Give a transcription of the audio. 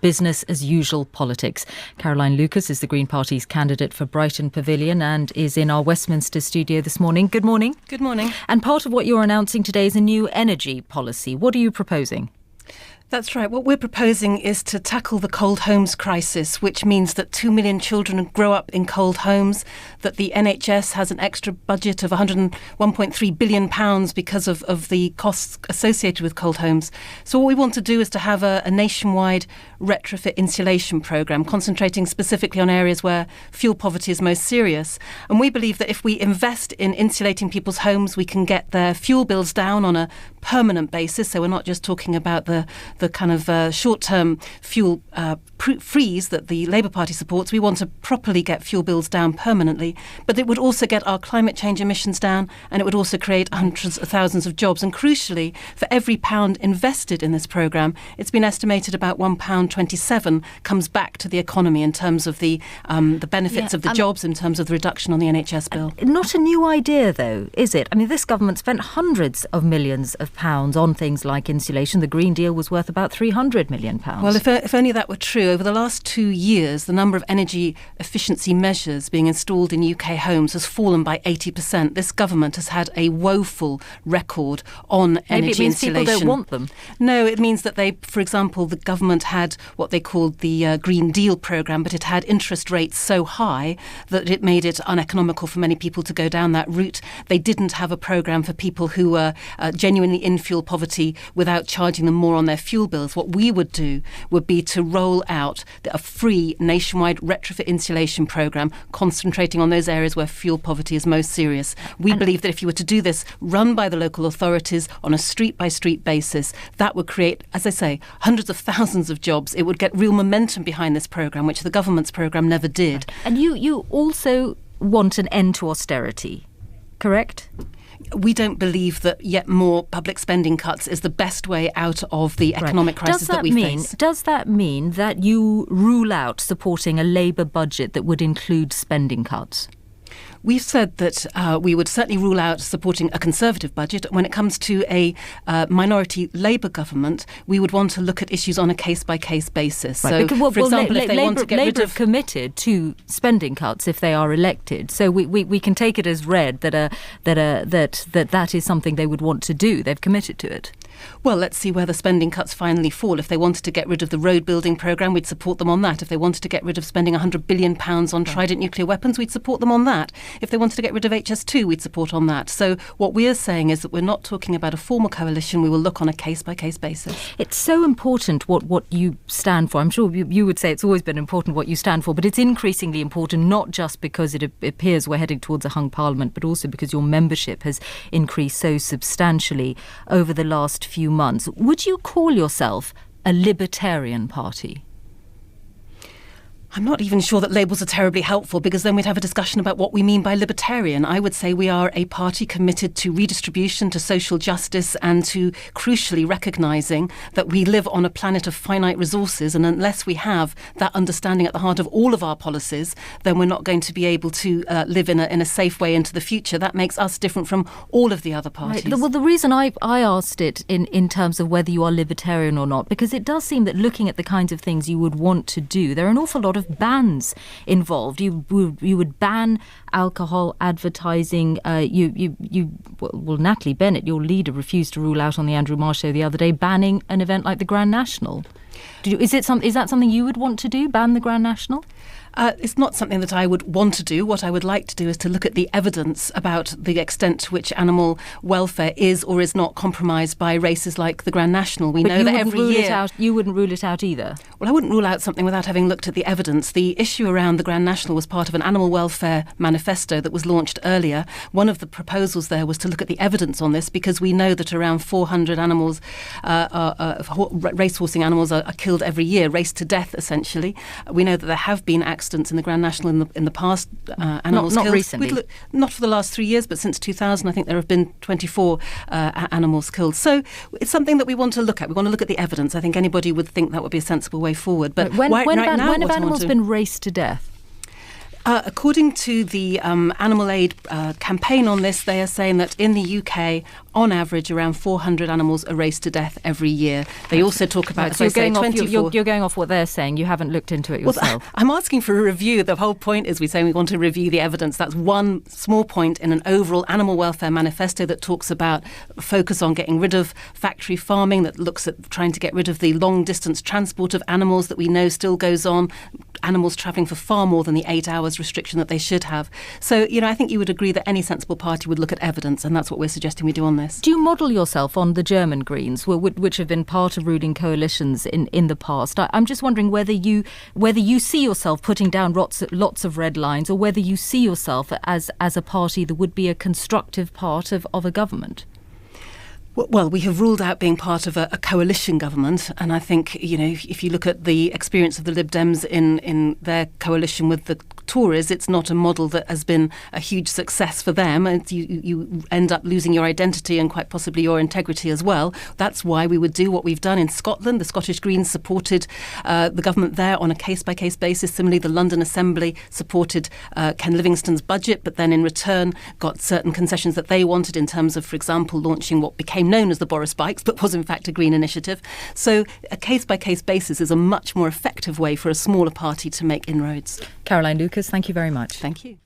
business as usual politics. Caroline Lucas is the Green Party's candidate for Brighton Pavilion and is in our Westminster studio this morning. Good morning. Good morning. And part of what you're announcing today is a new energy policy. What are you proposing? That's right. What we're proposing is to tackle the cold homes crisis, which means that 2 million children grow up in cold homes, that the NHS has an extra budget of £1.3 billion because of the costs associated with cold homes. So what we want to do is to have a nationwide retrofit insulation programme, concentrating specifically on areas where fuel poverty is most serious. And we believe that if we invest in insulating people's homes, we can get their fuel bills down on a permanent basis. So we're not just talking about the kind of short-term fuel freeze that the Labour Party supports. We want to properly get fuel bills down permanently, but it would also get our climate change emissions down, and it would also create hundreds of thousands of jobs. And crucially, for every pound invested in this programme, it's been estimated about £1.27 comes back to the economy in terms of the benefits of the jobs, in terms of the reduction on the NHS bill. Not a new idea, though, is it? I mean, this government spent hundreds of millions of pounds on things like insulation. The Green Deal was worth about £300 million. Well, if only that were true, over the last 2 years, the number of energy efficiency measures being installed in UK homes has fallen by 80%. This government has had a woeful record on energy insulation. Maybe it means people don't want them. No, it means that for example, the government had what they called the Green Deal programme, but it had interest rates so high that it made it uneconomical for many people to go down that route. They didn't have a programme for people who were genuinely in fuel poverty without charging them more on their fuel bills. What we would do would be to roll out a free nationwide retrofit insulation programme concentrating on those areas where fuel poverty is most serious. We believe that if you were to do this run by the local authorities on a street-by-street basis, that would create, as I say, hundreds of thousands of jobs. It would get real momentum behind this programme, which the government's programme never did. And you also want an end to austerity, correct? We don't believe that yet more public spending cuts is the best way out of the economic crisis that we face. Does that mean that you rule out supporting a Labour budget that would include spending cuts? We've said that we would certainly rule out supporting a Conservative budget. When it comes to a minority Labour government, we would want to look at issues on a case-by-case basis. Right. So, for example, if they want to get Labour rid of... have committed to spending cuts if they are elected. So we can take it as read that is something they would want to do. They've committed to it. Well, let's see where the spending cuts finally fall. If they wanted to get rid of the road building programme, we'd support them on that. If they wanted to get rid of spending £100 billion on Trident nuclear weapons, we'd support them on that. If they wanted to get rid of HS2, we'd support on that. So what we are saying is that we're not talking about a formal coalition. We will look on a case-by-case basis. It's so important what you stand for. I'm sure you would say it's always been important what you stand for, but it's increasingly important, not just because it appears we're heading towards a hung parliament, but also because your membership has increased so substantially over the last few months. Would you call yourself a libertarian party? I'm not even sure that labels are terribly helpful, because then we'd have a discussion about what we mean by libertarian. I would say we are a party committed to redistribution, to social justice, and to crucially recognising that we live on a planet of finite resources, and unless we have that understanding at the heart of all of our policies, then we're not going to be able to live in a safe way into the future. That makes us different from all of the other parties. Right. Well, the reason I asked it in terms of whether you are libertarian or not, because it does seem that looking at the kinds of things you would want to do, there are an awful lot of bans involved. You would ban alcohol advertising. Natalie Bennett, your leader, refused to rule out on the Andrew Marr show the other day, banning an event like the Grand National. Is that something you would want to do, ban the Grand National? It's not something that I would want to do. What I would like to do is to look at the evidence about the extent to which animal welfare is or is not compromised by races like the Grand National. We know that every year... You wouldn't rule it out either? Well, I wouldn't rule out something without having looked at the evidence. The issue around the Grand National was part of an animal welfare manifesto that was launched earlier. One of the proposals there was to look at the evidence on this, because we know that around 400 animals, racehorsing animals, are killed every year, raced to death, essentially. We know that there have been accidents in the Grand National in the past. Animals not killed. Recently. Not for the last 3 years, but since 2000, I think there have been 24 animals killed. So it's something that we want to look at. We want to look at the evidence. I think anybody would think that would be a sensible way forward. But when have animals been raced to death? According to the Animal Aid campaign on this, they are saying that in the UK, on average, around 400 animals are raced to death every year. They also talk about, so you're going off what they're saying. You haven't looked into it yourself. Well, I'm asking for a review. The whole point is we want to review the evidence. That's one small point in an overall animal welfare manifesto that talks about focus on getting rid of factory farming, that looks at trying to get rid of the long-distance transport of animals that we know still goes on, animals travelling for far more than the 8 hours restriction that they should have. So, I think you would agree that any sensible party would look at evidence, and that's what we're suggesting we do on this. Do you model yourself on the German Greens, which have been part of ruling coalitions in the past? I'm just wondering whether you see yourself putting down lots of red lines, or whether you see yourself as a party that would be a constructive part of a government. Well, we have ruled out being part of a coalition government, and I think, if you look at the experience of the Lib Dems in their coalition with the Tories, it's not a model that has been a huge success for them, and you end up losing your identity and quite possibly your integrity as well. That's why we would do what we've done in Scotland. The Scottish Greens supported the government there on a case-by-case basis. Similarly, the London Assembly supported Ken Livingstone's budget, but then in return got certain concessions that they wanted in terms of, for example, launching what became known as the Boris Bikes, but was in fact a Green initiative. So a case-by-case basis is a much more effective way for a smaller party to make inroads. Caroline Lucas, thank you very much. Thank you.